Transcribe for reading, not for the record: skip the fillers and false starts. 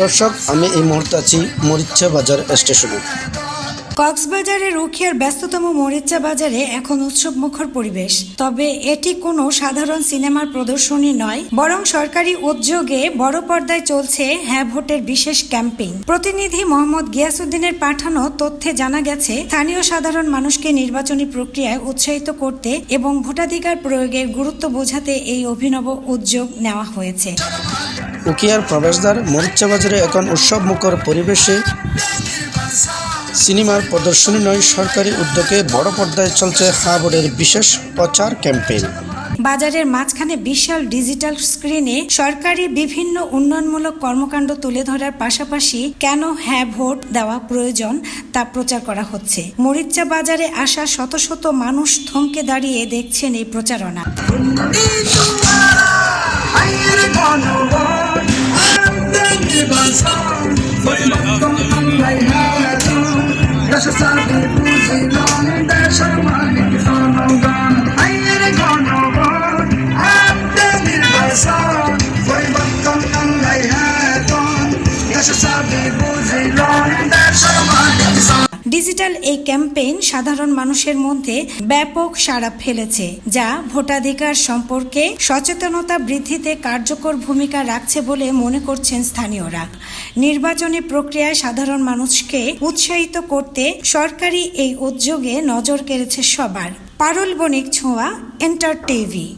দর্শক, আমি এই মুহূর্তে আছি মরিচ্চা বাজার স্টেশনে। কক্সবাজারের রুখিয়ার ব্যস্ততম মরিচ্চা বাজারে এখন উৎসবমুখর পরিবেশ। তবে এটি কোনো সাধারণ সিনেমার প্রদর্শনী নয়, বরং সরকারি উদ্যোগে বড় পর্দায় চলছে হ্যাঁ ভোটের বিশেষ ক্যাম্পেইন। প্রতিনিধি মোহাম্মদ গিয়াসউদ্দিনের পাঠানো তথ্যে জানা গেছে, স্থানীয় সাধারণ মানুষকে নির্বাচনী প্রক্রিয়ায় উৎসাহিত করতে এবং ভোটাধিকার প্রয়োগের গুরুত্ব বোঝাতে এই অভিনব উদ্যোগ নেওয়া হয়েছে। উখিয়ার প্রবেশদ্বার মরিচ্চা বাজারে এখন উৎসবমুখর পরিবেশে সিনেমার প্রদর্শনী নয়, সরকারি উদ্যোগে বড় পর্দায় চলছে হ্যাঁ ভোটের বিশেষ প্রচার ক্যাম্পেইন। বাজারের মাঝখানে বিশাল ডিজিটাল স্ক্রিনে সরকারি বিভিন্ন উন্নয়নমূলক কর্মকাণ্ড তুলে ধরার পাশাপাশি কেন হ্যাঁ ভোট দেওয়া প্রয়োজন তা প্রচার করা হচ্ছে। মরিচ্চা বাজারে আসা শত শত মানুষ থমকে দাঁড়িয়ে দেখছেন এই প্রচারণা। ডিজিটাল এই ক্যাম্পেইন সাধারণ মানুষের মধ্যে ব্যাপক সাড়া ফেলেছে, যা ভোটাধিকার সম্পর্কে সচেতনতা বৃদ্ধিতে কার্যকর ভূমিকা রাখছে বলে মনে করছেন স্থানীয়রা। নির্বাচনী প্রক্রিয়ায় সাধারণ মানুষকে উৎসাহিত করতে সরকারি এই উদ্যোগে নজর কেড়েছে সবার। পারুল বণিক ছোঁয়া, এন্টার টিভি।